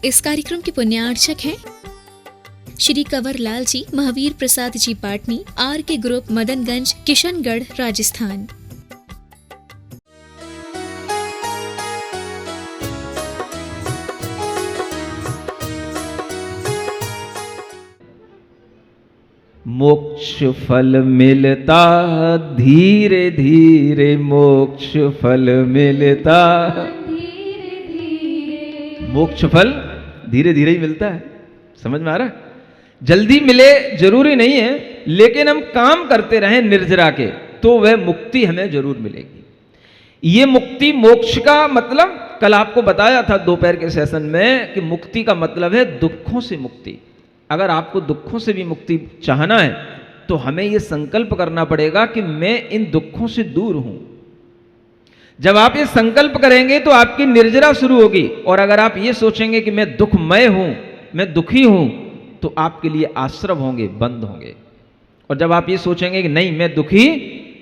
इस कार्यक्रम के पुण्यार्चक हैं श्री कंवर लाल जी, महावीर प्रसाद जी पाटनी, आर के ग्रुप, मदनगंज, किशनगढ़, राजस्थान। मोक्ष फल मिलता धीरे धीरे, मोक्ष फल मिलता धीरे धीरे। मोक्ष फल धीरे धीरे ही मिलता है, समझ में आ रहा है? जल्दी मिले जरूरी नहीं है, लेकिन हम काम करते रहें निर्जरा के तो वह मुक्ति हमें जरूर मिलेगी। ये मुक्ति, मोक्ष का मतलब कल आपको बताया था दोपहर के सेशन में कि मुक्ति का मतलब है दुखों से मुक्ति। अगर आपको दुखों से भी मुक्ति चाहना है तो हमें यह संकल्प करना पड़ेगा कि मैं इन दुखों से दूर हूं। जब आप ये संकल्प करेंगे तो आपकी निर्जरा शुरू होगी, और अगर आप ये सोचेंगे कि मैं दुखमय हूं, मैं दुखी हूं, तो आपके लिए आश्रम होंगे, बंद होंगे। और जब आप ये सोचेंगे कि नहीं मैं दुखी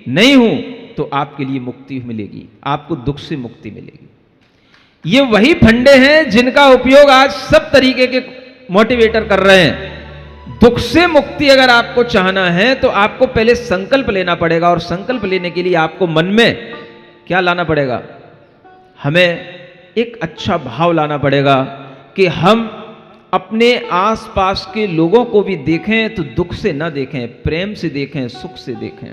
नहीं हूं, तो आपके लिए मुक्ति मिलेगी, आपको दुख से मुक्ति मिलेगी। ये वही फंडे हैं जिनका उपयोग आज सब तरीके के मोटिवेटर कर रहे हैं। दुख से मुक्ति अगर आपको चाहना है तो आपको पहले संकल्प लेना पड़ेगा, और संकल्प लेने के लिए आपको मन में क्या लाना पड़ेगा? हमें एक अच्छा भाव लाना पड़ेगा कि हम अपने आसपास के लोगों को भी देखें तो दुख से ना देखें, प्रेम से देखें, सुख से देखें।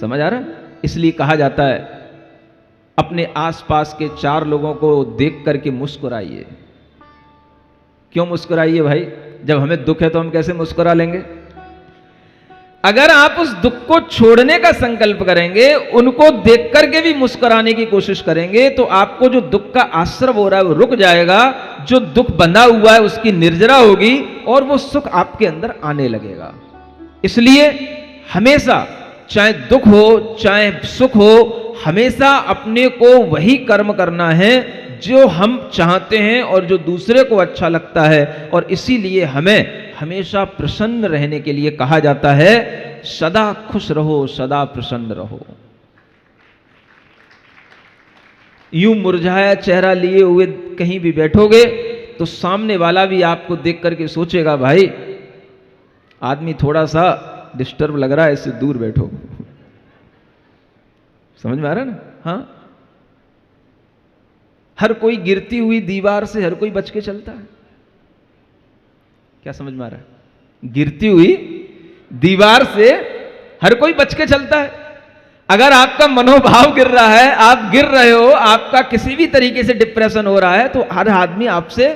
समझ आ रहा है? इसलिए कहा जाता है अपने आसपास के 4 लोगों को देख करके मुस्कुराइए। क्यों मुस्कुराइए भाई? जब हमें दुख है तो हम कैसे मुस्कुरा लेंगे? अगर आप उस दुख को छोड़ने का संकल्प करेंगे, उनको देख करके भी मुस्कुराने की कोशिश करेंगे, तो आपको जो दुख का आश्रय हो रहा है वो रुक जाएगा। जो दुख बंधा हुआ है उसकी निर्जरा होगी और वो सुख आपके अंदर आने लगेगा। इसलिए हमेशा, चाहे दुख हो चाहे सुख हो, हमेशा अपने को वही कर्म करना है जो हम चाहते हैं और जो दूसरे को अच्छा लगता है। और इसीलिए हमें हमेशा प्रसन्न रहने के लिए कहा जाता है सदा खुश रहो, सदा प्रसन्न रहो। यूं मुरझाया चेहरा लिए हुए कहीं भी बैठोगे तो सामने वाला भी आपको देख करके सोचेगा भाई आदमी थोड़ा सा डिस्टर्ब लग रहा है, इससे दूर बैठो। समझ में आ रहा है ना? हाँ, हर कोई गिरती हुई दीवार से हर कोई बच के चलता है। क्या समझ में आ रहा है? गिरती हुई दीवार से हर कोई बच के चलता है। अगर आपका मनोभाव गिर रहा है, आप गिर रहे हो, आपका किसी भी तरीके से डिप्रेशन हो रहा है, तो हर आदमी आपसे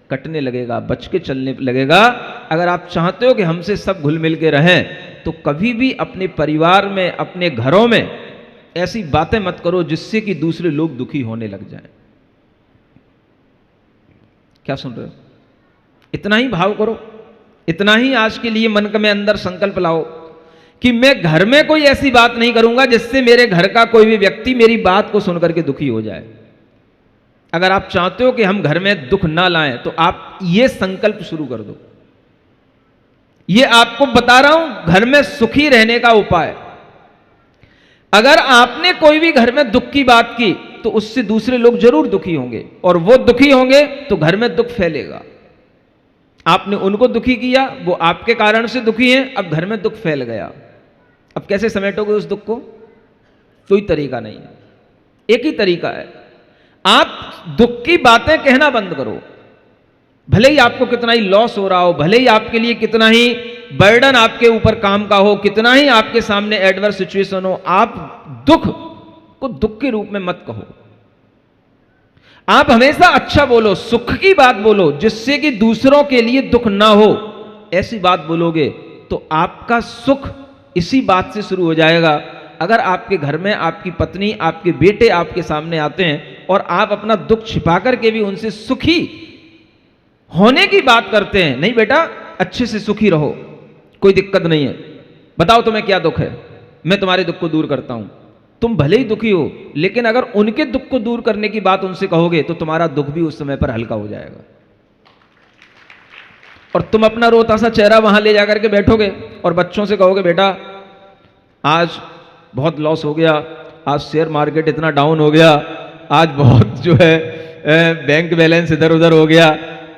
कटने लगेगा, बच के चलने लगेगा। अगर आप चाहते हो कि हमसे सब घुल मिल के रहें, तो कभी भी अपने परिवार में, अपने घरों में ऐसी बातें मत करो जिससे कि दूसरे लोग दुखी होने लग जाएं। क्या सुन रहे हो? इतना ही भाव करो, इतना ही आज के लिए मन में अंदर संकल्प लाओ कि मैं घर में कोई ऐसी बात नहीं करूंगा जिससे मेरे घर का कोई भी व्यक्ति मेरी बात को सुनकर के दुखी हो जाए। अगर आप चाहते हो कि हम घर में दुख ना लाएं तो आप ये संकल्प शुरू कर दो। ये आपको बता रहा हूं घर में सुखी रहने का उपाय। अगर आपने कोई भी घर में दुख की बात की तो उससे दूसरे लोग जरूर दुखी होंगे, और वो दुखी होंगे तो घर में दुख फैलेगा। आपने उनको दुखी किया, वो आपके कारण से दुखी हैं, अब घर में दुख फैल गया। अब कैसे समेटोगे उस दुख को? कोई तरीका नहीं है, एक ही तरीका है, आप दुख की बातें कहना बंद करो। भले ही आपको कितना ही लॉस हो रहा हो, भले ही आपके लिए कितना ही बर्डन आपके ऊपर काम का हो, कितना ही आपके सामने एडवर्स सिचुएशन हो, आप दुख को दुख के रूप में मत कहो। आप हमेशा अच्छा बोलो, सुख की बात बोलो, जिससे कि दूसरों के लिए दुख ना हो। ऐसी बात बोलोगे तो आपका सुख इसी बात से शुरू हो जाएगा। अगर आपके घर में आपकी पत्नी, आपके बेटे आपके सामने आते हैं और आप अपना दुख छिपा करके भी उनसे सुखी होने की बात करते हैं, नहीं बेटा अच्छे से सुखी रहो, कोई दिक्कत नहीं है, बताओ तुम्हें क्या दुख है, मैं तुम्हारे दुख को दूर करता हूं। तुम भले ही दुखी हो, लेकिन अगर उनके दुख को दूर करने की बात उनसे कहोगे तो तुम्हारा दुख भी उस समय पर हल्का हो जाएगा। और तुम अपना रोता सा चेहरा वहां ले जाकर के बैठोगे और बच्चों से कहोगे बेटा आज बहुत लॉस हो गया, आज शेयर मार्केट इतना डाउन हो गया, आज बहुत जो है बैंक बैलेंस इधर उधर हो गया,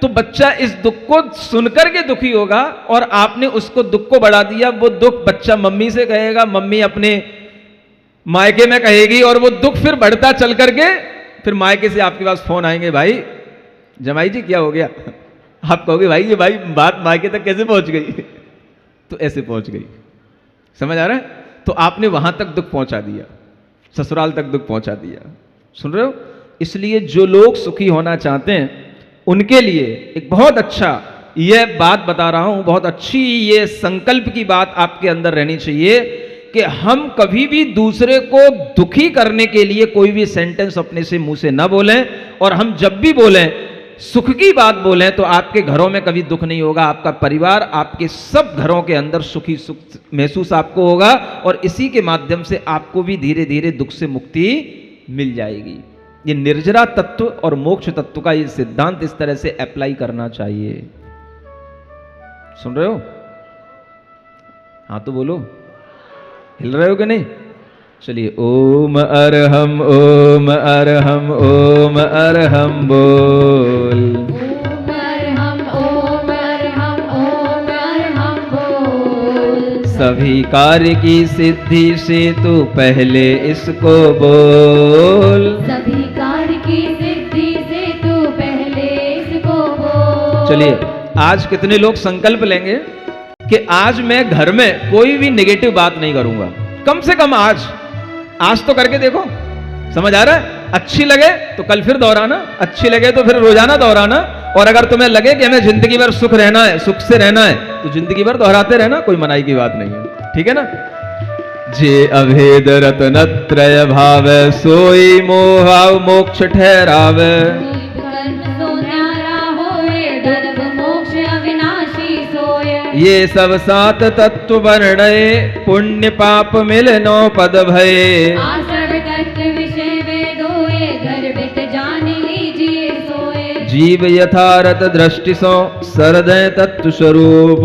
तो बच्चा इस दुख को सुनकर के दुखी होगा और आपने उसको दुख को बढ़ा दिया। वो दुख बच्चा मम्मी से कहेगा, मम्मी अपने मायके में कहेगी, और वो दुख फिर बढ़ता चल करके फिर मायके से आपके पास फोन आएंगे, भाई जमाई जी क्या हो गया? आप कहोगे भाई ये भाई बात मायके तक कैसे पहुंच गई? तो ऐसे पहुंच गई। समझ आ रहा है? तो आपने वहां तक दुख पहुंचा दिया, ससुराल तक दुख पहुंचा दिया। सुन रहे हो? इसलिए जो लोग सुखी होना चाहते हैं उनके लिए एक बहुत अच्छा यह बात बता रहा हूं, बहुत अच्छी ये संकल्प की बात आपके अंदर रहनी चाहिए कि हम कभी भी दूसरे को दुखी करने के लिए कोई भी सेंटेंस अपने से मुंह से ना बोलें, और हम जब भी बोलें सुख की बात बोलें तो आपके घरों में कभी दुख नहीं होगा। आपका परिवार, आपके सब घरों के अंदर सुखी सुख महसूस आपको होगा, और इसी के माध्यम से आपको भी धीरे धीरे दुख से मुक्ति मिल जाएगी। ये निर्जरा तत्व और मोक्ष तत्व का ये सिद्धांत इस तरह से अप्लाई करना चाहिए। सुन रहे हो? हाँ तो बोलो, हिल रहे हो कि नहीं? चलिए, ओम अरहम ओम अरहम ओम अरहम बोल। ओम अरहम ओम अरहम ओम अरहम बोल। सभी कार्य की सिद्धि से तू पहले इसको बोल। सभी कार्य की सिद्धि से तू पहले इसको बोल। चलिए, आज कितने लोग संकल्प लेंगे कि आज मैं घर में कोई भी नेगेटिव बात नहीं करूंगा? कम से कम आज तो करके देखो। समझ आ रहा है? अच्छी लगे तो कल फिर दोहराना, अच्छी लगे तो फिर रोजाना दोहराना, और अगर तुम्हें लगे कि हमें जिंदगी भर सुख रहना है, सुख से रहना है, तो जिंदगी भर दोहराते रहना, कोई मनाई की बात नहीं है। ठीक है ना? जे अभेद रत्नत्रय भाव सोई मोहाव मोक्ष ठहरावे। कर्म सो न्यारा होए, धर्म मोक्ष अविनाशी सोए। ये सब सात तत्व वर्णय, पुण्य पाप मिलनो पद भये। आश्रव तत्व विषय वेदोए, गर्भित जान लीजिए सोए। जीव यथारथ दृष्टि सो सरदय तत्व स्वरूप।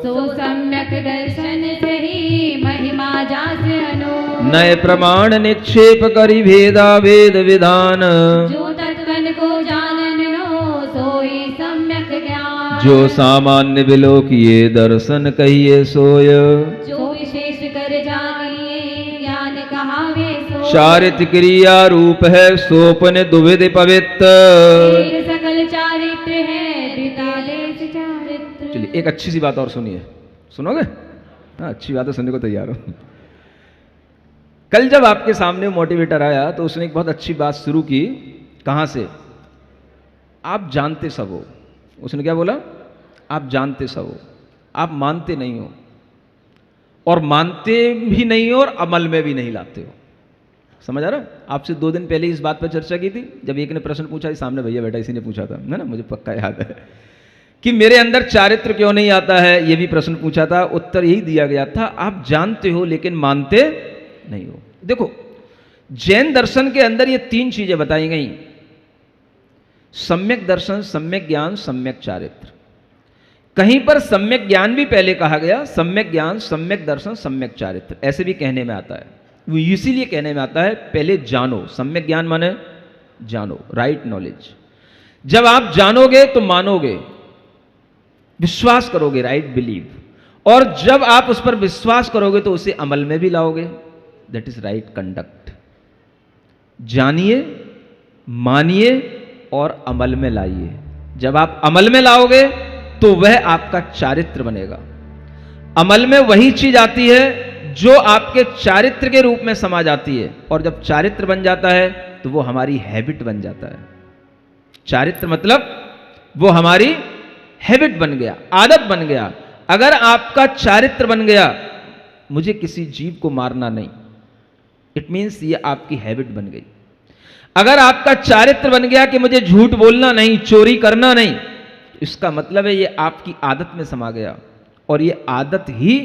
सो सम्यक दर्शन सही, महिमा जास अनु। नए प्रमाण निक्षेप करी भेदा वेद विधान। जो तत्वन को जानन नो, सोई सम्यक ज्ञान। जो सामान्य विलोकिए दर्शन कहिए सोय। जो विशेष कर जानिए, ज्ञान कहावे सोय। चारित्र क्रिया रूप है सोपन दुविध पवित्र। एक सकल चारित्र है, द्वितालेश चारित्र। चलिए, एक अच्छी सी बात और सुनिए। सुनोगे? हाँ, अच्छी बात है, सुनने को तैयार हो। कल जब आपके सामने मोटिवेटर आया तो उसने एक बहुत अच्छी बात शुरू की। कहां से? आप जानते सब हो। उसने क्या बोला? आप जानते सब हो, आप मानते नहीं हो, और मानते भी नहीं हो और अमल में भी नहीं लाते हो। समझ आ रहा है? आपसे 2 दिन पहले इस बात पर चर्चा की थी, जब एक ने प्रश्न पूछा, सामने भैया बैठा, इसी ने पूछा था ना, मुझे पक्का याद है, कि मेरे अंदर चारित्र क्यों नहीं आता है। ये भी प्रश्न पूछा था, उत्तर यही दिया गया था, आप जानते हो लेकिन मानते नहीं हो। देखो, जैन दर्शन के अंदर ये 3 चीजें बताई गई: सम्यक दर्शन, सम्यक ज्ञान, सम्यक चारित्र। कहीं पर सम्यक ज्ञान भी पहले कहा गया, सम्यक ज्ञान, सम्यक दर्शन, सम्यक चारित्र, ऐसे भी कहने में आता है। वो इसीलिए कहने में आता है पहले जानो। सम्यक ज्ञान माने जानो, राइट नॉलेज। जब आप जानोगे तो मानोगे, विश्वास करोगे, राइट बिलीव। और जब आप उस पर विश्वास करोगे तो उसे अमल में भी लाओगे, दैट इज राइट कंडक्ट। जानिए, मानिए और अमल में लाइए। जब आप अमल में लाओगे तो वह आपका चारित्र बनेगा। अमल में वही चीज आती है जो आपके चारित्र के रूप में समा जाती है, और जब चारित्र बन जाता है तो वो हमारी हैबिट बन जाता है। चारित्र मतलब वो हमारी हैबिट बन गया, आदत बन गया। अगर आपका चारित्र बन गया, मुझे किसी जीव को मारना नहीं, इट मीन्स ये आपकी हैबिट बन गई। अगर आपका चारित्र बन गया कि मुझे झूठ बोलना नहीं, चोरी करना नहीं, इसका मतलब है ये आपकी आदत में समा गया, और ये आदत ही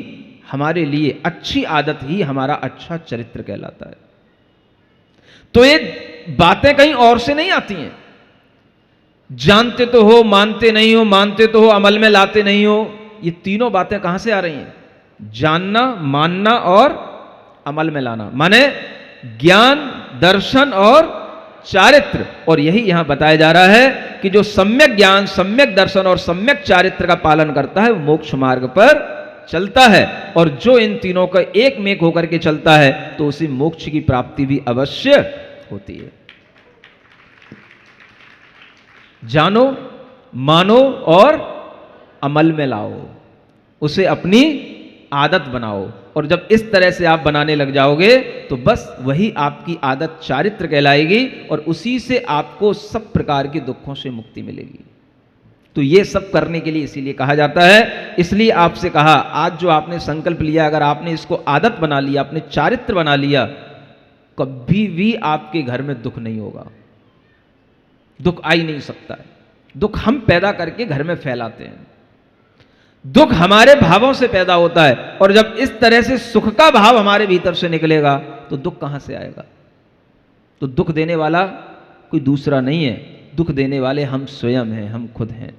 हमारे लिए, अच्छी आदत ही हमारा अच्छा चरित्र कहलाता है। तो ये बातें कहीं और से नहीं आती हैं। जानते तो हो, मानते नहीं हो, मानते तो हो, अमल में लाते नहीं हो, ये तीनों बातें कहां से आ रही हैं? जानना, मानना और अमल में लाना, माने ज्ञान, दर्शन और चारित्र। और यही यहां बताया जा रहा है कि जो सम्यक ज्ञान, सम्यक दर्शन और सम्यक चारित्र का पालन करता है वो मोक्ष मार्ग पर चलता है, और जो इन तीनों का एक में होकर के चलता है तो उसे मोक्ष की प्राप्ति भी अवश्य होती है। जानो, मानो और अमल में लाओ, उसे अपनी आदत बनाओ, और जब इस तरह से आप बनाने लग जाओगे तो बस वही आपकी आदत चारित्र कहलाएगी, और उसी से आपको सब प्रकार के दुखों से मुक्ति मिलेगी। तो ये सब करने के लिए इसीलिए कहा जाता है। इसलिए आपसे कहा, आज जो आपने संकल्प लिया, अगर आपने इसको आदत बना लिया, अपने चारित्र बना लिया, कभी भी आपके घर में दुख नहीं होगा, दुख आ ही नहीं सकता है। दुख हम पैदा करके घर में फैलाते हैं, दुख हमारे भावों से पैदा होता है, और जब इस तरह से सुख का भाव हमारे भीतर से निकलेगा तो दुख कहां से आएगा? तो दुख देने वाला कोई दूसरा नहीं है, दुख देने वाले हम स्वयं हैं, हम खुद हैं।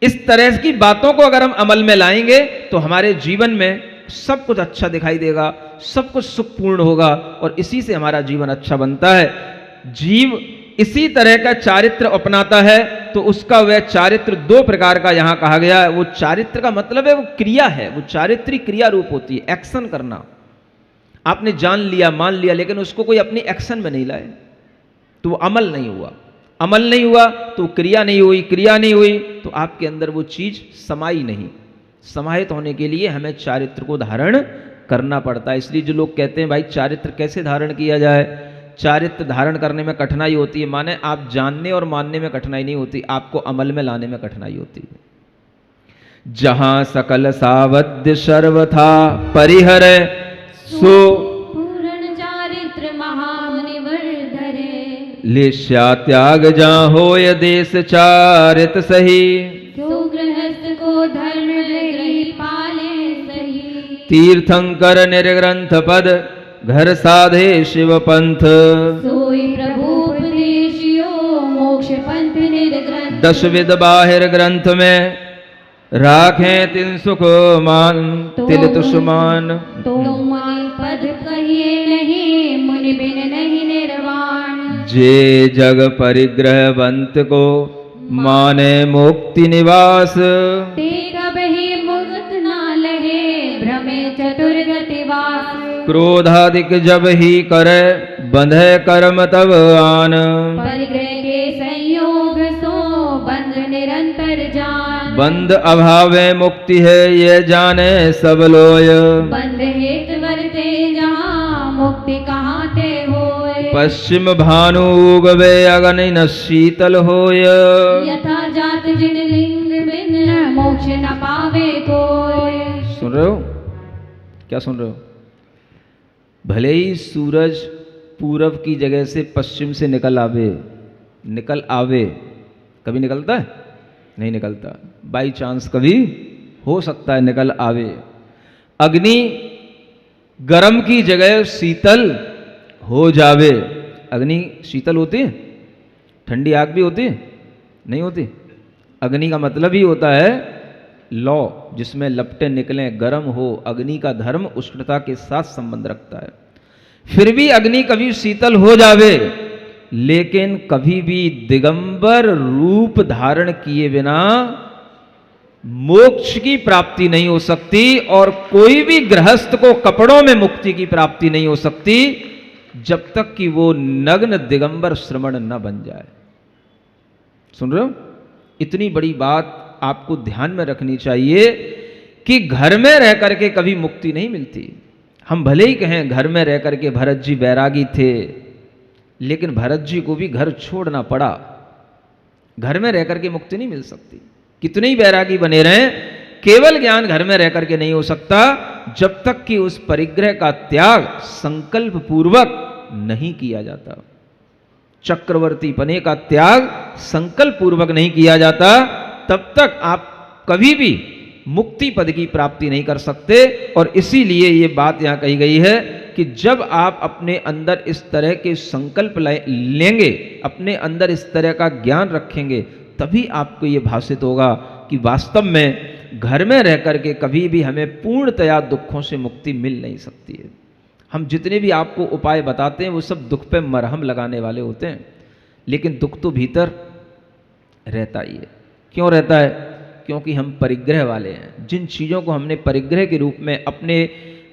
इस तरह की बातों को अगर हम अमल में लाएंगे तो हमारे जीवन में सब कुछ अच्छा दिखाई देगा, सब कुछ सुखपूर्ण होगा, और इसी से हमारा जीवन अच्छा बनता है। जीव इसी तरह का चारित्र अपनाता है तो उसका वह चारित्र दो प्रकार का यहां कहा गया है। वो चारित्र का मतलब है वो क्रिया है, वो चारित्रिक क्रिया रूप होती है, एक्शन करना। आपने जान लिया, मान लिया, लेकिन उसको कोई अपनी एक्शन में नहीं लाए तो वो अमल नहीं हुआ। अमल नहीं हुआ तो क्रिया नहीं हुई, क्रिया नहीं हुई तो आपके अंदर वो चीज समाई नहीं। समाहित होने के लिए हमें चारित्र को धारण करना पड़ता है। इसलिए जो लोग कहते हैं भाई चारित्र कैसे धारण किया जाए, चारित्र धारण करने में कठिनाई होती है, माने आप जानने और मानने में कठिनाई नहीं होती, आपको अमल में लाने में कठिनाई होती है। जहां सकल सावध्य सर्वथा परिहर सो पूर्ण चारित्र महामुनिवर धरे, लेस्या त्याग जहाँ होय देश चारित सही, सो गृहस्थ को धर्म ग्रही पाले सही, तीर्थंकर निर्ग्रंथ पद घर साधे शिव पंथ, सोई प्रभु उपदेशियो मोक्ष पंथ निर्ग्रंथ, दश विद बाहिर ग्रंथ में राखें तिन सुख मान तिल तुषमान, तो मुनि पद कहिए नहीं, मुनि बिन नहीं निर्वाण, जे जग परिग्रहवंत को माने मुक्ति निवास, ते कबहि मुक्त ना लहे भ्रमे चतुर्गति वास, क्रोधाधिक जब ही करे बंधे कर्म तब आन, परिग्रह के संयोग सो बंध निरंतर जान, बंध अभावे मुक्ति है ये जाने सब लोय, बंध हेत वर्ते जहाँ मुक्ति कहाँ ते होय, पश्चिम भानु उगवे अगन न शीतल होय, यथा जात जिन लिंग बिन मोक्ष न पावे कोय। सुन रहे हो? क्या सुन रहे हो? भले ही सूरज पूरब की जगह से पश्चिम से निकल आवे, कभी निकलता है? नहीं निकलता। बाई चांस कभी हो सकता है निकल आवे। अग्नि गर्म की जगह शीतल हो जावे। अग्नि शीतल होती है? ठंडी आग भी होती है? नहीं होती। अग्नि का मतलब ही होता है लौ, जिसमें लपटें निकलें, गर्म हो। अग्नि का धर्म उष्णता के साथ संबंध रखता है। फिर भी अग्नि कभी शीतल हो जावे, लेकिन कभी भी दिगंबर रूप धारण किए बिना मोक्ष की प्राप्ति नहीं हो सकती, और कोई भी गृहस्थ को कपड़ों में मुक्ति की प्राप्ति नहीं हो सकती जब तक कि वो नग्न दिगंबर श्रमण न बन जाए। सुन रहे हो? इतनी बड़ी बात आपको ध्यान में रखनी चाहिए कि घर में रह करके कभी मुक्ति नहीं मिलती। हम भले ही कहें घर में रह करके भरत जी बैरागी थे, लेकिन भरत जी को भी घर छोड़ना पड़ा। घर में रह करके मुक्ति नहीं मिल सकती। कितने ही बैरागी बने रहें, केवल ज्ञान घर में रह करके नहीं हो सकता जब तक कि उस परिग्रह का त्याग संकल्प पूर्वक नहीं किया जाता। चक्रवर्ती पने का त्याग संकल्प पूर्वक नहीं किया जाता, तब तक आप कभी भी मुक्ति पद की प्राप्ति नहीं कर सकते। और इसीलिए ये बात यहाँ कही गई है कि जब आप अपने अंदर इस तरह के संकल्प लेंगे, अपने अंदर इस तरह का ज्ञान रखेंगे, तभी आपको ये भासित होगा कि वास्तव में घर में रह करके कभी भी हमें पूर्णतया दुखों से मुक्ति मिल नहीं सकती है। हम जितने भी आपको उपाय बताते हैं वो सब दुख पे मरहम लगाने वाले होते हैं। लेकिन दुख तो भीतर रहता ही है। क्यों रहता है? क्योंकि हम परिग्रह वाले हैं। जिन चीज़ों को हमने परिग्रह के रूप में अपने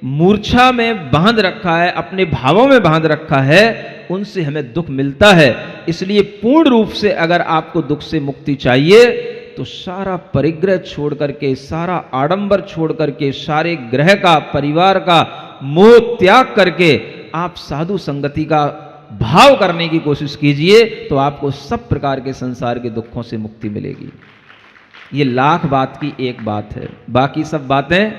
मूर्छा में बांध रखा है, अपने भावों में बांध रखा है, उनसे हमें दुख मिलता है। इसलिए पूर्ण रूप से अगर आपको दुख से मुक्ति चाहिए तो सारा परिग्रह छोड़ करके, सारा आडंबर छोड़ करके, सारे ग्रह का, परिवार का मोह त्याग करके आप साधु संगति का भाव करने की कोशिश कीजिए, तो आपको सब प्रकार के संसार के दुखों से मुक्ति मिलेगी। ये लाख बात की एक बात है। बाकी सब बातें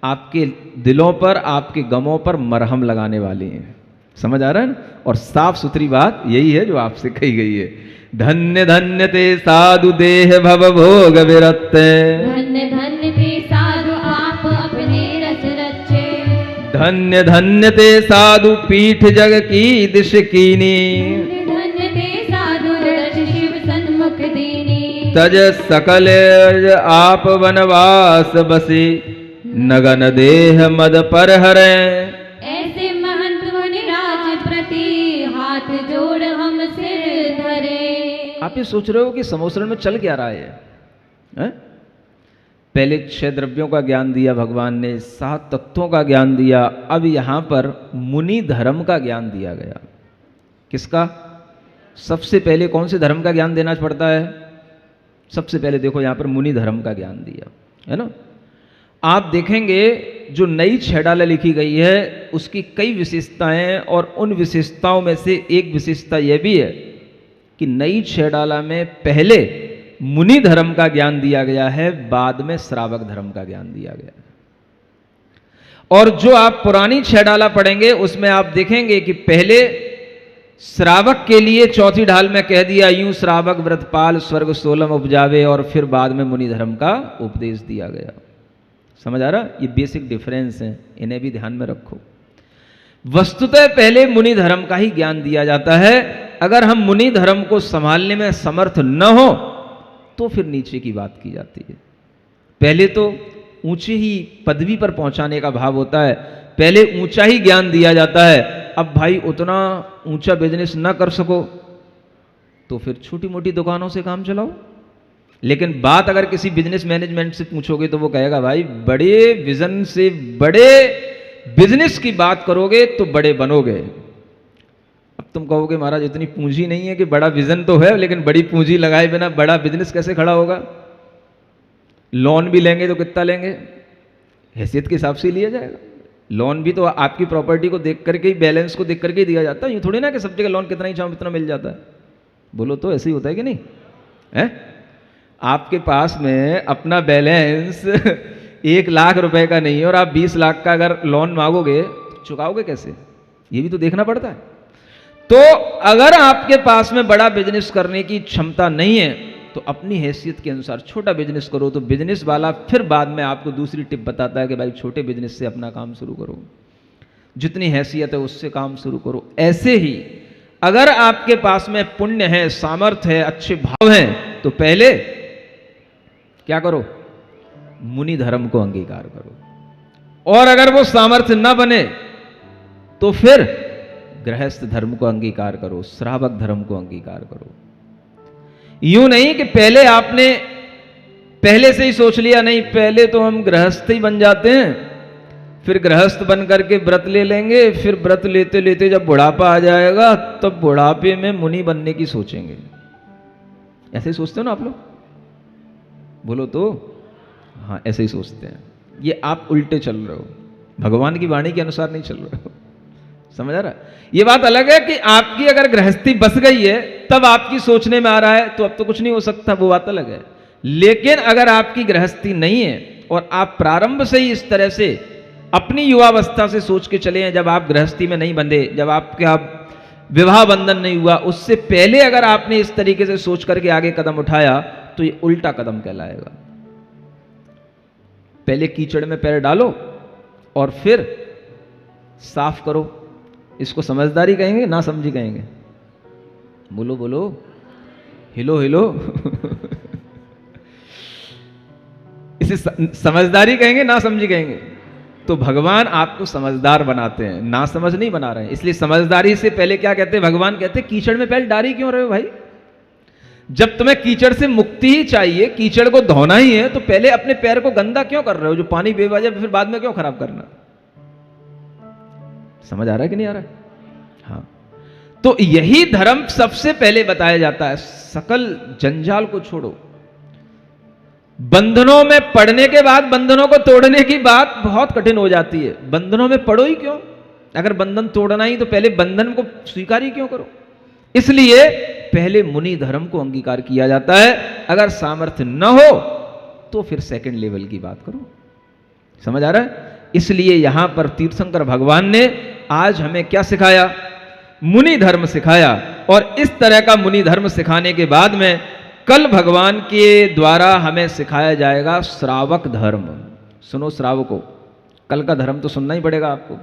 आपके दिलों पर, आपके गमों पर मरहम लगाने वाली हैं। समझ आ रहा है ना? और साफ सुथरी बात यही है जो आपसे कही गई है। धन्य धन्य ते साधु देह भव भोग विरत्ते, धन्य धन्य ते साधु आप अपने रस रचे, धन्य धन्य ते साधु पीठ जग की दिश कीनी, धन्य ते साधु दर्श शिव सन्मुख दीनी, तज सकल आप वनवास बसे, नगन देह मद पर हरे, ऐसे महंत मुनिराज प्रति हाथ जोड़ हम सिर धरे। आप ये सोच रहे हो कि समोसरण में चल क्या रहा है? हैं? पहले 6 द्रव्यों का ज्ञान दिया भगवान ने, 7 तत्वों का ज्ञान दिया, अब यहां पर मुनि धर्म का ज्ञान दिया गया। किसका? सबसे पहले कौन से धर्म का ज्ञान देना पड़ता है? सबसे पहले देखो यहां पर मुनि धर्म का ज्ञान दिया है ना। आप देखेंगे जो नई छेडाला लिखी गई है उसकी कई विशेषताएं, और उन विशेषताओं में से एक विशेषता यह भी है कि नई छेडाला में पहले मुनि धर्म का ज्ञान दिया गया है, बाद में श्रावक धर्म का ज्ञान दिया गया है। और जो आप पुरानी छेडाला पढ़ेंगे उसमें आप देखेंगे कि पहले श्रावक के लिए चौथी ढाल में कह दिया यूं श्रावक व्रतपाल स्वर्ग सोलम उपजावे, और फिर बाद में मुनि धर्म का उपदेश दिया गया। समझ आ रहा? ये बेसिक डिफरेंस है, इन्हें भी ध्यान में रखो। वस्तुतः पहले मुनि धर्म का ही ज्ञान दिया जाता है। अगर हम मुनि धर्म को संभालने में समर्थ न हो तो फिर नीचे की बात की जाती है। पहले तो ऊंची ही पदवी पर पहुंचाने का भाव होता है, पहले ऊंचा ही ज्ञान दिया जाता है। अब भाई उतना ऊंचा बिजनेस ना कर सको तो फिर छोटी मोटी दुकानों से काम चलाओ। लेकिन बात अगर किसी बिजनेस मैनेजमेंट से पूछोगे तो वो कहेगा भाई बड़े विजन से बड़े बिजनेस की बात करोगे तो बड़े बनोगे। अब तुम कहोगे महाराज इतनी पूंजी नहीं है कि बड़ा विजन तो है लेकिन बड़ी पूंजी लगाए बिना बड़ा बिजनेस कैसे खड़ा होगा? लोन भी लेंगे तो कितना लेंगे? हैसियत के हिसाब से लिया जाएगा। लोन भी तो आपकी प्रॉपर्टी को देख करके ही, बैलेंस को देख करके ही दिया जाता है। यूँ थोड़ी ना कि सब जगह लोन कितना ही चाहो इतना मिल जाता है। बोलो तो ऐसे ही होता है कि नहीं है? आपके पास में अपना बैलेंस 1 लाख रुपए का नहीं है और आप 20 लाख का अगर लोन मांगोगे तो चुकाओगे कैसे? ये भी तो देखना पड़ता है। तो अगर आपके पास में बड़ा बिजनेस करने की क्षमता नहीं है तो अपनी हैसियत के अनुसार छोटा बिजनेस करो। तो बिजनेस वाला फिर बाद में आपको दूसरी टिप बताता है कि भाई छोटे बिजनेस से अपना काम शुरू करो, जितनी हैसियत है उससे काम शुरू करो। ऐसे ही अगर आपके पास में पुण्य है, सामर्थ्य है, अच्छे भाव हैं तो पहले क्या करो? मुनि धर्म को अंगीकार करो। और अगर वो सामर्थ्य न बने तो फिर गृहस्थ धर्म को अंगीकार करो, श्रावक धर्म को अंगीकार करो। यूं नहीं कि पहले आपने पहले से ही सोच लिया नहीं पहले तो हम गृहस्थ ही बन जाते हैं, फिर गृहस्थ बन करके व्रत ले लेंगे, फिर व्रत लेते लेते जब बुढ़ापा आ जाएगा तब बुढ़ापे में मुनि बनने की सोचेंगे। ऐसे ही सोचते हो ना आप लोग? बोलो तो। हाँ ऐसे ही सोचते हैं। ये आप उल्टे चल रहे हो, भगवान की वाणी के अनुसार नहीं चल रहे हो। समझ आ रहा है? ये बात अलग है कि आपकी अगर गृहस्थी बस गई है तब आपकी सोचने में आ रहा है तो अब तो कुछ नहीं हो सकता, वो बात अलग है। लेकिन अगर आपकी गृहस्थी नहीं है और आप प्रारंभ से ही इस तरह से अपनी युवावस्था से सोच के चले हैं, जब आप गृहस्थी में नहीं बंधे, जब आपका विवाह बंधन नहीं हुआ, उससे पहले अगर आपने इस तरीके से सोच करके आगे कदम उठाया तो ये उल्टा कदम कहलाएगा। पहले कीचड़ में पैर डालो और फिर साफ करो। इसको समझदारी कहेंगे ना समझी कहेंगे? बोलो बोलो, हिलो हिलो। इसे समझदारी कहेंगे ना समझी कहेंगे? तो भगवान आपको समझदार बनाते हैं, ना समझ नहीं बना रहे हैं। इसलिए समझदारी से पहले क्या कहते हैं भगवान, कहते हैं कीचड़ में पहले डारी क्यों रहे हो भाई। जब तुम्हें कीचड़ से मुक्ति ही चाहिए, कीचड़ को धोना ही है, तो पहले अपने पैर को गंदा क्यों कर रहे हो, जो पानी बेवजह फिर बाद में क्यों खराब करना। समझ आ रहा है कि नहीं आ रहा है? हाँ, तो यही धर्म सबसे पहले बताया जाता है। सकल जंजाल को छोड़ो। बंधनों में पड़ने के बाद बंधनों को तोड़ने की बात बहुत कठिन हो जाती है। बंधनों में पड़ो ही क्यों, अगर बंधन तोड़ना ही तो पहले बंधन को स्वीकार ही क्यों करो। इसलिए पहले मुनि धर्म को अंगीकार किया जाता है। अगर सामर्थ्य न हो तो फिर सेकंड लेवल की बात करो। समझ आ रहा है? इसलिए यहां पर तीर्थंकर भगवान ने आज हमें क्या सिखाया, मुनि धर्म सिखाया। और इस तरह का मुनि धर्म सिखाने के बाद में कल भगवान के द्वारा हमें सिखाया जाएगा श्रावक धर्म। सुनो श्रावको, कल का धर्म तो सुनना ही पड़ेगा आपको,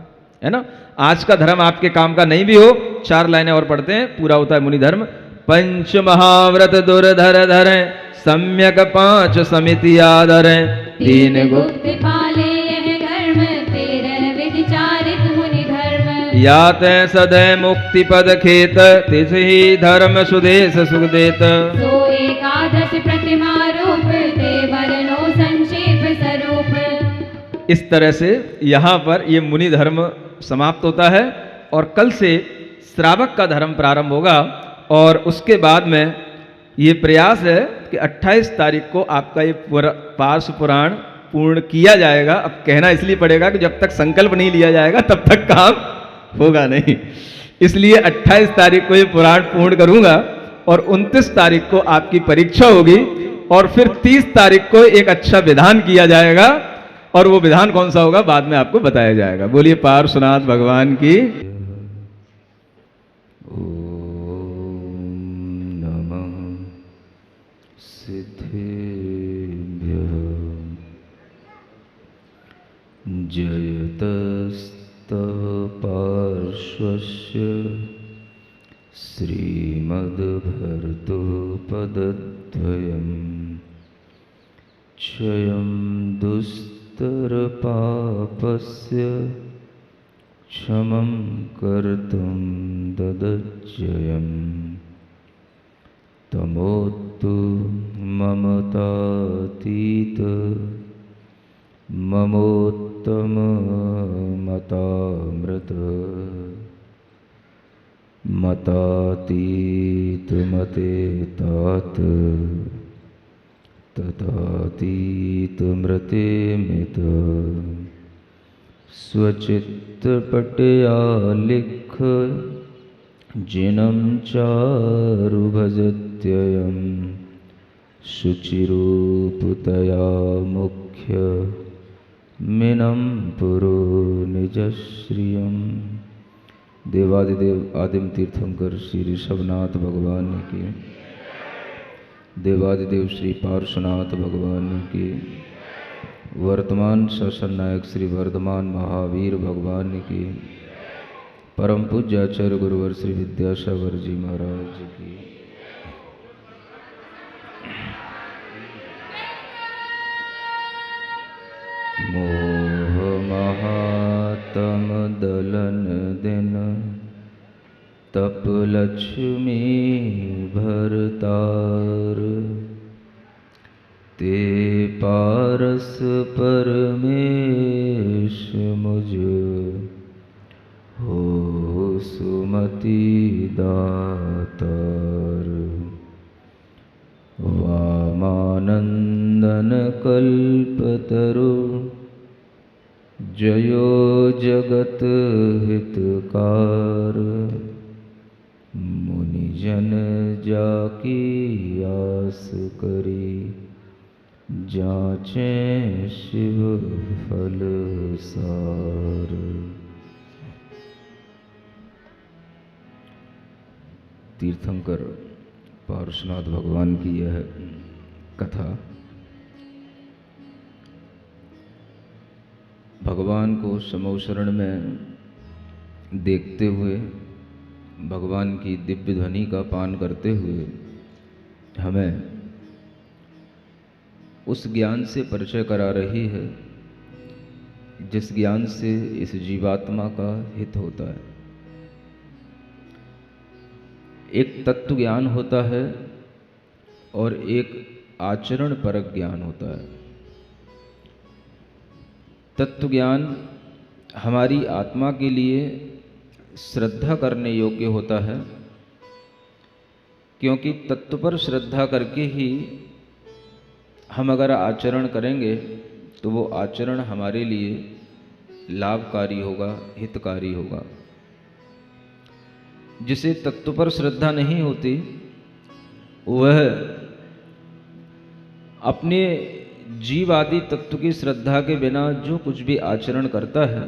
है ना। आज का धर्म आपके काम का नहीं भी हो, 4 लाइनें और पढ़ते हैं, पूरा होता है मुनि धर्म। पंच महाव्रत दुर्धर धरें, सम्यक 5 समिति आदरें, 3 गुप्त पाले यह धर्म, 13 विचारित मुनि धर्म। याते सदै मुक्ति पद खेत, तिस ही धर्म सुदेश सुख देत। सो एकादश प्रतिमा रूप, ते वर्णो संक्षेप स्वरूप। इस तरह से यहां पर ये मुनि धर्म समाप्त होता है और कल से श्रावक का धर्म प्रारंभ होगा। और उसके बाद में ये प्रयास है कि 28 तारीख को आपका ये पार्श्व पुराण पूर्ण किया जाएगा। अब कहना इसलिए पड़ेगा कि जब तक संकल्प नहीं लिया जाएगा तब तक काम होगा नहीं। इसलिए 28 तारीख को ये पुराण पूर्ण करूंगा और 29 तारीख को आपकी परीक्षा होगी और फिर 30 तारीख को एक अच्छा विधान किया जाएगा। और वो विधान कौन सा होगा बाद में आपको बताया जाएगा। बोलिए पार्श्वनाथ भगवान की। जयतस्तव पार्श्वस्य श्रीमद्भर्तृपदद्वयम् क्षयं दुस्तरपापस्य क्षमं कर्तुं ददज्जयम् तमोतु ममतातीत ममोत्तममतामृत मतातीत मते तात ततातीत मृते मित स्वचित्तपटया लिख जिनं चारु भजत्ययं शुचिरूपतया मुख्य मिनं पुरो निजश्रियम्। देवादिदेव आदिम तीर्थंकर श्री ऋषभनाथ भगवान की, देवादिदेव श्री पार्श्वनाथ भगवान की, वर्तमान शासन नायक श्री वर्धमान महावीर भगवान की, परम पूज्य आचार्य गुरुवर श्री विद्यासागर जी महाराज की। मोह महातम दलन दिन तप लक्ष्मी भरतार ते पारस परमेश मुझ हो सुमति दातार। वामानंदन कल्पतरु जयो जगत हितकार मुनिजन जाकी आस करी जाचे शिव फल सार। तीर्थंकर पार्श्वनाथ भगवान की यह कथा भगवान को समूह शरण में देखते हुए, भगवान की दिव्य ध्वनि का पान करते हुए हमें उस ज्ञान से परिचय करा रही है जिस ज्ञान से इस जीवात्मा का हित होता है। एक तत्व ज्ञान होता है और एक आचरण परक ज्ञान होता है। तत्व ज्ञान हमारी आत्मा के लिए श्रद्धा करने योग्य होता है, क्योंकि तत्व पर श्रद्धा करके ही हम अगर आचरण करेंगे तो वो आचरण हमारे लिए लाभकारी होगा, हितकारी होगा। जिसे तत्व पर श्रद्धा नहीं होती वह अपने जीव आदि तत्व की श्रद्धा के बिना जो कुछ भी आचरण करता है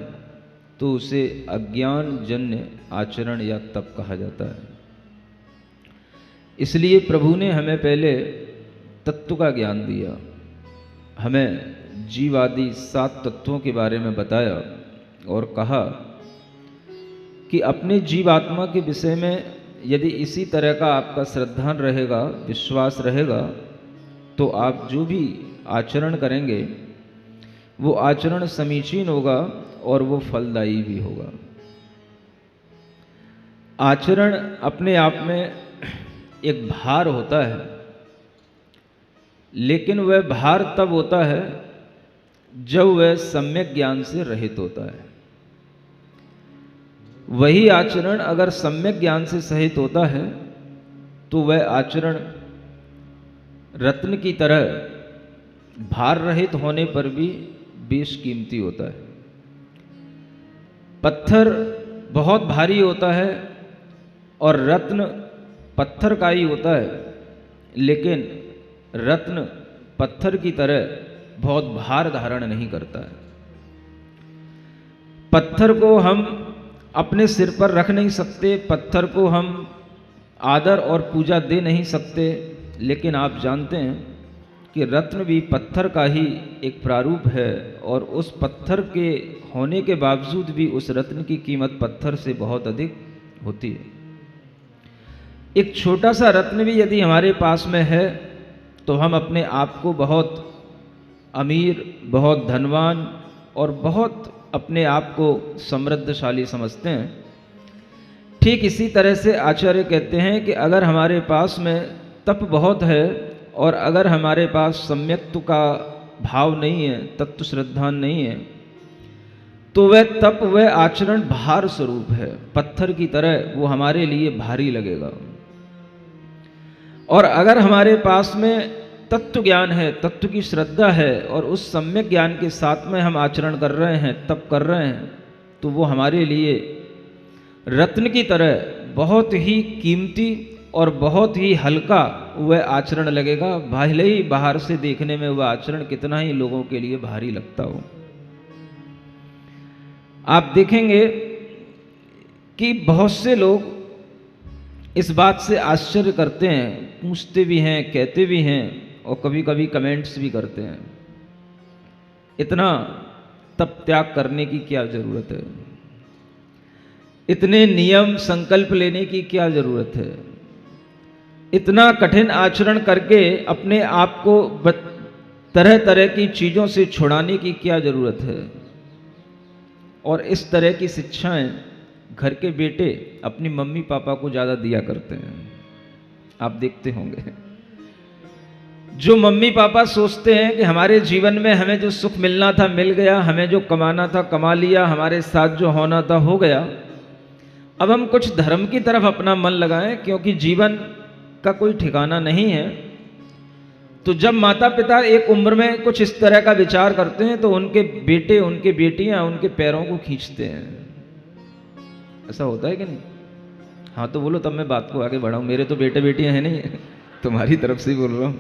तो उसे अज्ञान जन्य आचरण या तप कहा जाता है। इसलिए प्रभु ने हमें पहले तत्व का ज्ञान दिया, हमें जीव आदि 7 तत्वों के बारे में बताया और कहा कि अपने जीवात्मा के विषय में यदि इसी तरह का आपका श्रद्धा रहेगा, विश्वास रहेगा, तो आप जो भी आचरण करेंगे वो आचरण समीचीन होगा और वो फलदायी भी होगा। आचरण अपने आप में एक भार होता है, लेकिन वह भार तब होता है जब वह सम्यक ज्ञान से रहित होता है। वही आचरण अगर सम्यक ज्ञान से सहित होता है तो वह आचरण रत्न की तरह भार रहित होने पर भी बेशकीमती होता है। पत्थर बहुत भारी होता है और रत्न पत्थर का ही होता है, लेकिन रत्न पत्थर की तरह बहुत भार धारण नहीं करता है। पत्थर को हम अपने सिर पर रख नहीं सकते, पत्थर को हम आदर और पूजा दे नहीं सकते, लेकिन आप जानते हैं कि रत्न भी पत्थर का ही एक प्रारूप है और उस पत्थर के होने के बावजूद भी उस रत्न की कीमत पत्थर से बहुत अधिक होती है। एक छोटा सा रत्न भी यदि हमारे पास में है तो हम अपने आप को बहुत अमीर, बहुत धनवान और बहुत अपने आप को समृद्धशाली समझते हैं। ठीक इसी तरह से आचार्य कहते हैं कि अगर हमारे पास में तप बहुत है और अगर हमारे पास सम्यक्त्व का भाव नहीं है, तत्व श्रद्धा नहीं है, तो वह तप, वह आचरण भार स्वरूप है, पत्थर की तरह वो हमारे लिए भारी लगेगा। और अगर हमारे पास में तत्व ज्ञान है, तत्व की श्रद्धा है और उस सम्यक ज्ञान के साथ में हम आचरण कर रहे हैं, तप कर रहे हैं, तो वो हमारे लिए रत्न की तरह बहुत ही कीमती और बहुत ही हल्का वह आचरण लगेगा, भले ही बाहर से देखने में वह आचरण कितना ही लोगों के लिए भारी लगता हो। आप देखेंगे कि बहुत से लोग इस बात से आश्चर्य करते हैं, पूछते भी हैं, कहते भी हैं और कभी कभी कमेंट्स भी करते हैं, इतना तप त्याग करने की क्या जरूरत है, इतने नियम संकल्प लेने की क्या जरूरत है, इतना कठिन आचरण करके अपने आप को तरह तरह की चीजों से छुड़ाने की क्या जरूरत है। और इस तरह की शिक्षाएं घर के बेटे अपनी मम्मी पापा को ज्यादा दिया करते हैं। आप देखते होंगे जो मम्मी पापा सोचते हैं कि हमारे जीवन में हमें जो सुख मिलना था मिल गया, हमें जो कमाना था कमा लिया, हमारे साथ जो होना था हो गया, अब हम कुछ धर्म की तरफ अपना मन लगाएं, क्योंकि जीवन का कोई ठिकाना नहीं है। तो जब माता पिता एक उम्र में कुछ इस तरह का विचार करते हैं तो उनके बेटे, उनके बेटियां उनके पैरों को खींचते हैं। ऐसा होता है कि नहीं? हाँ तो बोलो, तब मैं बात को आगे बढ़ाऊं। मेरे तो बेटे बेटियां हैं नहीं, तुम्हारी तरफ से ही बोल रहा हूं।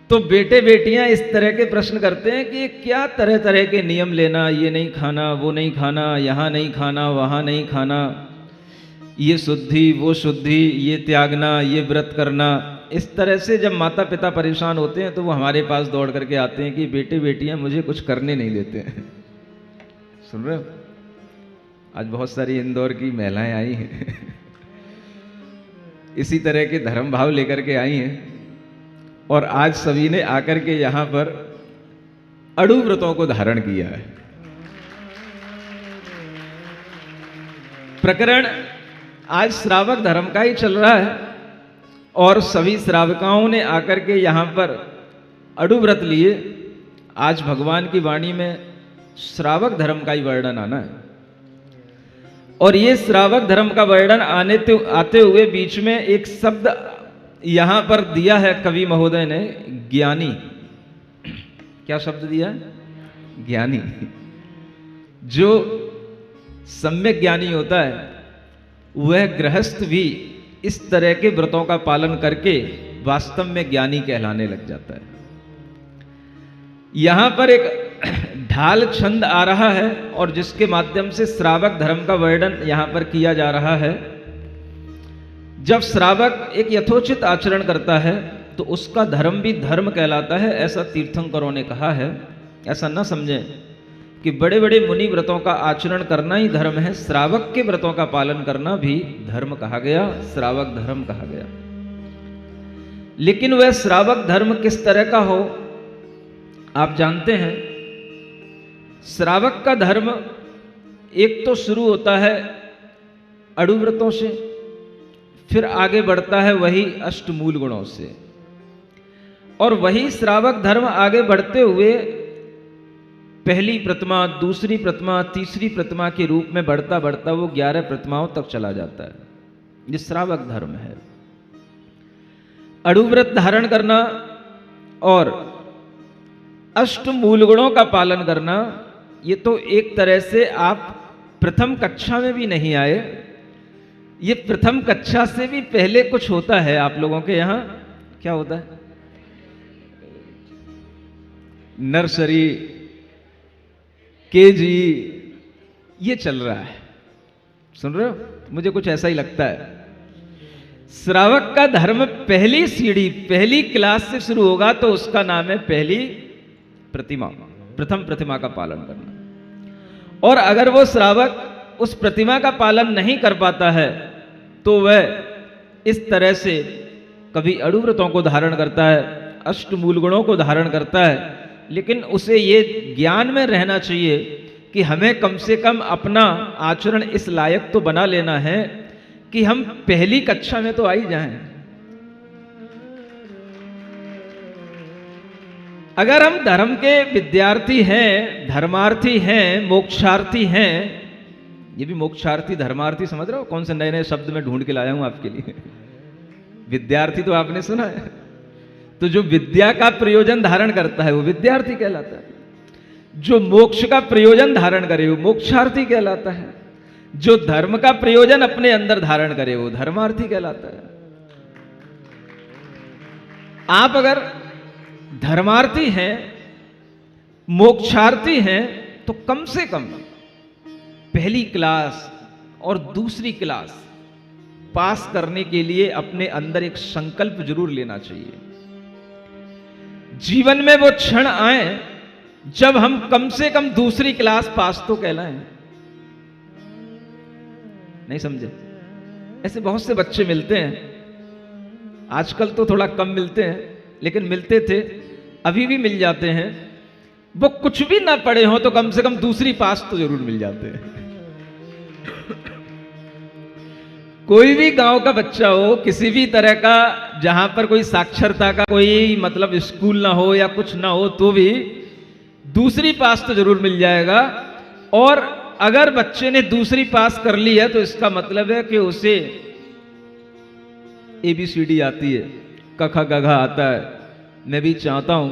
तो बेटे बेटियां इस तरह के प्रश्न करते हैं कि क्या तरह तरह के नियम लेना, ये नहीं खाना, वो नहीं खाना, यहाँ नहीं खाना, वहाँ नहीं खाना, ये शुद्धि, वो शुद्धि, ये त्यागना, ये व्रत करना। इस तरह से जब माता पिता परेशान होते हैं तो वो हमारे पास दौड़ करके आते हैं कि बेटे बेटियां मुझे कुछ करने नहीं देते हैं। सुन रहे हो? आज बहुत सारी इंदौर की महिलाएं आई हैं इसी तरह के धर्म भाव लेकर के आई हैं। और आज सभी ने आकर के यहां पर अड़ू व्रतों को धारण किया है। प्रकरण आज श्रावक धर्म का ही चल रहा है और सभी श्रावकाओं ने आकर के यहां पर अड़ू व्रत लिए। आज भगवान की वाणी में श्रावक धर्म का ही वर्णन आना है और ये श्रावक धर्म का वर्णन आते हुए बीच में एक शब्द यहां पर दिया है कवि महोदय ने, ज्ञानी। क्या शब्द दिया है? ज्ञानी। जो सम्यक ज्ञानी होता है वह गृहस्थ भी इस तरह के व्रतों का पालन करके वास्तव में ज्ञानी कहलाने लग जाता है। यहां पर एक ढाल छंद आ रहा है और जिसके माध्यम से श्रावक धर्म का वर्णन यहां पर किया जा रहा है। जब श्रावक एक यथोचित आचरण करता है तो उसका धर्म भी धर्म कहलाता है, ऐसा तीर्थंकरों ने कहा है। ऐसा न समझें कि बड़े बड़े मुनि व्रतों का आचरण करना ही धर्म है, श्रावक के व्रतों का पालन करना भी धर्म कहा गया, श्रावक धर्म कहा गया। लेकिन वह श्रावक धर्म किस तरह का हो आप जानते हैं। श्रावक का धर्म एक तो शुरू होता है अड़ू व्रतों से, फिर आगे बढ़ता है वही अष्टमूल गुणों से, और वही श्रावक धर्म आगे बढ़ते हुए पहली प्रतिमा, दूसरी प्रतिमा, तीसरी प्रतिमा के रूप में बढ़ता बढ़ता वो 11 प्रतिमाओं तक चला जाता है। ये श्रावक धर्म है। अड़ू व्रत धारण करना और अष्टमूल गुणों का पालन करना, ये तो एक तरह से आप प्रथम कक्षा में भी नहीं आए। ये प्रथम कक्षा से भी पहले कुछ होता है आप लोगों के यहां। क्या होता है? नर्सरी, केजी, ये चल रहा है। सुन रहे हो? मुझे कुछ ऐसा ही लगता है। श्रावक का धर्म पहली सीढ़ी, पहली क्लास से शुरू होगा तो उसका नाम है पहली प्रतिमा, प्रथम प्रतिमा का पालन करना। और अगर वो श्रावक उस प्रतिमा का पालन नहीं कर पाता है तो वह इस तरह से कभी अड़ू व्रतों को धारण करता है, अष्टमूल गुणों को धारण करता है, लेकिन उसे ये ज्ञान में रहना चाहिए कि हमें कम से कम अपना आचरण इस लायक तो बना लेना है कि हम पहली कक्षा में तो आ ही जाएं। अगर हम धर्म के विद्यार्थी हैं, धर्मार्थी हैं, मोक्षार्थी हैं, ये भी मोक्षार्थी धर्मार्थी समझ रहे हो? कौन से नए नए शब्द में ढूंढ के लाया हूं आपके लिए। विद्यार्थी तो आपने सुना है, तो जो विद्या का प्रयोजन धारण करता है वो विद्यार्थी कहलाता है। जो मोक्ष का प्रयोजन धारण करे वो मोक्षार्थी कहलाता है। जो धर्म का प्रयोजन अपने अंदर धारण करे वो धर्मार्थी कहलाता है। आप अगर धर्मार्थी हैं, मोक्षार्थी हैं, तो कम से कम पहली क्लास और दूसरी क्लास पास करने के लिए अपने अंदर एक संकल्प जरूर लेना चाहिए। जीवन में वो क्षण आए जब हम कम से कम दूसरी क्लास पास तो कहलाएं। नहीं समझे? ऐसे बहुत से बच्चे मिलते हैं, आजकल तो थोड़ा कम मिलते हैं, लेकिन मिलते थे, अभी भी मिल जाते हैं। वो कुछ भी ना पढ़े हो तो कम से कम दूसरी पास तो जरूर मिल जाते हैं। कोई भी गांव का बच्चा हो, किसी भी तरह का, जहां पर कोई साक्षरता का कोई मतलब स्कूल ना हो या कुछ ना हो, तो भी दूसरी पास तो जरूर मिल जाएगा। और अगर बच्चे ने दूसरी पास कर ली है तो इसका मतलब है कि उसे ABCD आती है, क ख ग घ आता है। मैं भी चाहता हूं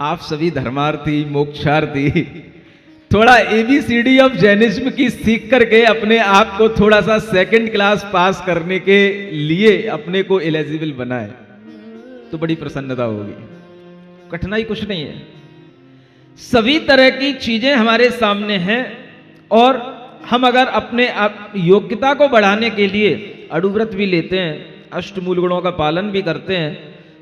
आप सभी धर्मार्थी, मोक्षार्थी थोड़ा ABCD ऑफ जैनिज्म की सीख करके अपने आप को थोड़ा सा सेकंड क्लास पास करने के लिए अपने को एलिजिबल बनाए तो बड़ी प्रसन्नता होगी। कठिनाई कुछ नहीं है, सभी तरह की चीजें हमारे सामने हैं। और हम अगर अपने आप योग्यता को बढ़ाने के लिए अड़ू व्रत भी लेते हैं, अष्टमूल गुणों का पालन भी करते हैं,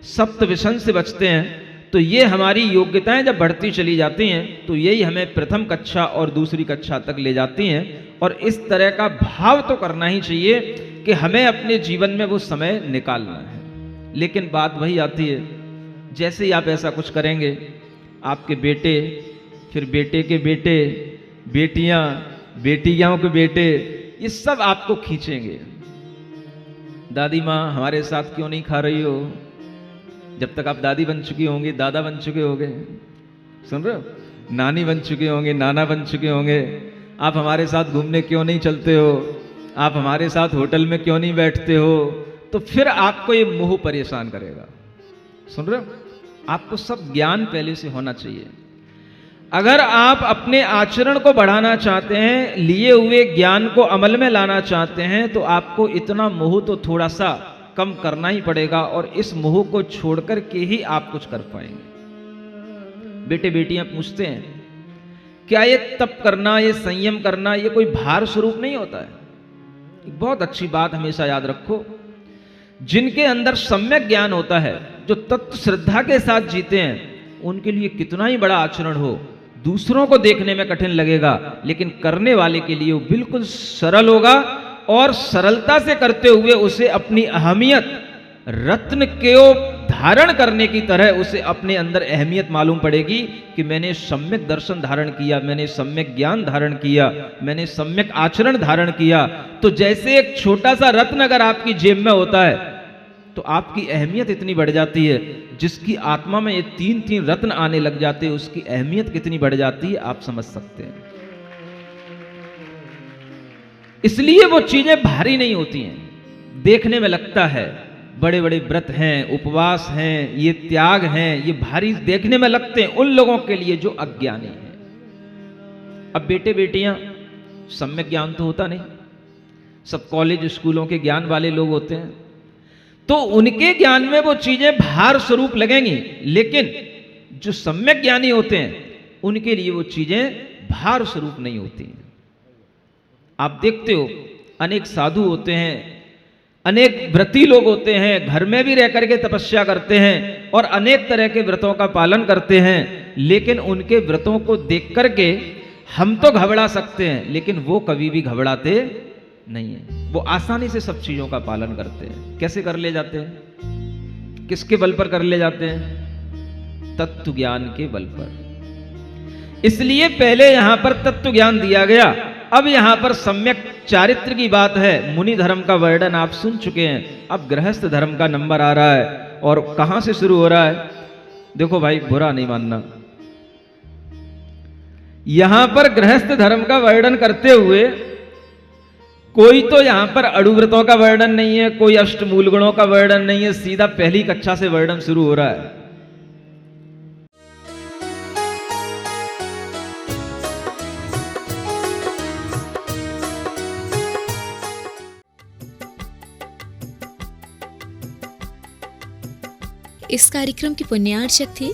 सप्त व्यसन से बचते हैं, तो ये हमारी योग्यताएं जब बढ़ती चली जाती हैं तो यही हमें प्रथम कक्षा और दूसरी कक्षा तक ले जाती हैं। और इस तरह का भाव तो करना ही चाहिए कि हमें अपने जीवन में वो समय निकालना है। लेकिन बात वही आती है, जैसे ही आप ऐसा कुछ करेंगे, आपके बेटे, फिर बेटे के बेटे, बेटियां, बेटियों के बेटे, ये सब आपको खींचेंगे। दादी माँ हमारे साथ क्यों नहीं खा रही हो? जब तक आप दादी बन चुकी होंगी, दादा बन चुके होंगे, सुन रहे हो, नानी बन चुके होंगे, नाना बन चुके होंगे, आप हमारे साथ घूमने क्यों नहीं चलते हो? आप हमारे साथ होटल में क्यों नहीं बैठते हो? तो फिर आपको ये मोह परेशान करेगा। सुन रहे हो? आपको सब ज्ञान पहले से होना चाहिए। अगर आप अपने आचरण को बढ़ाना चाहते हैं, लिए हुए ज्ञान को अमल में लाना चाहते हैं, तो आपको इतना मोह तो थोड़ा सा कम करना ही पड़ेगा, और इस मोह को छोड़कर के ही आप कुछ कर पाएंगे। बेटे बेटियां पूछते हैं, क्या ये तप करना, ये संयम करना, ये कोई भार स्वरूप नहीं होता है? एक बहुत अच्छी बात हमेशा याद रखो, जिनके अंदर सम्यक ज्ञान होता है, जो तत्व श्रद्धा के साथ जीते हैं, उनके लिए कितना ही बड़ा आचरण हो, दूसरों को देखने में कठिन लगेगा, लेकिन करने वाले के लिए वो बिल्कुल सरल होगा, और सरलता से करते हुए उसे अपनी अहमियत रत्न को धारण करने की तरह उसे अपने अंदर अहमियत मालूम पड़ेगी कि मैंने सम्यक दर्शन धारण किया, मैंने सम्यक ज्ञान धारण किया, मैंने सम्यक आचरण धारण किया। तो जैसे एक छोटा सा रत्न अगर आपकी जेब में होता है, तो आपकी अहमियत इतनी बढ़ जाती है, जिसकी आत्मा में ये 3-3 रत्न आने लग जाते हैं, उसकी अहमियत कितनी बढ़ जाती है आप समझ सकते हैं। इसलिए वो चीजें भारी नहीं होती हैं। देखने में लगता है बड़े बड़े व्रत हैं, उपवास हैं, ये त्याग हैं, ये भारी देखने में लगते हैं उन लोगों के लिए जो अज्ञानी हैं। अब बेटे बेटियां सम्यक ज्ञान तो होता नहीं, सब कॉलेज स्कूलों के ज्ञान वाले लोग होते हैं, तो उनके ज्ञान में वो चीजें भार स्वरूप लगेंगी, लेकिन जो सम्यक ज्ञानी होते हैं उनके लिए वो चीजें भार स्वरूप नहीं होती हैं। आप देखते हो अनेक साधु होते हैं, अनेक व्रती लोग होते हैं, घर में भी रह करके तपस्या करते हैं और अनेक तरह के व्रतों का पालन करते हैं, लेकिन उनके व्रतों को देख करके हम तो घबरा सकते हैं, लेकिन वो कभी भी घबराते नहीं है। वो आसानी से सब चीजों का पालन करते हैं। कैसे कर ले जाते हैं? किसके बल पर कर ले जाते हैं? तत्व ज्ञान के बल पर। इसलिए पहले यहां पर तत्व ज्ञान दिया गया, अब यहां पर सम्यक चारित्र की बात है। मुनि धर्म का वर्णन आप सुन चुके हैं, अब गृहस्थ धर्म का नंबर आ रहा है। और कहां से शुरू हो रहा है? देखो भाई, बुरा नहीं मानना, यहां पर गृहस्थ धर्म का वर्णन करते हुए कोई तो यहां पर अड़ुव्रतों का वर्णन नहीं है, कोई अष्टमूल गुणों का वर्णन नहीं है, सीधा पहली कक्षा से वर्णन शुरू हो रहा है। इस कार्यक्रम के पुण्यार्चक थे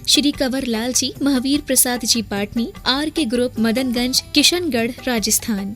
श्री कंवर लाल जी, महावीर प्रसाद जी पाटनी, आर के ग्रुप, मदनगंज, किशनगढ़, राजस्थान।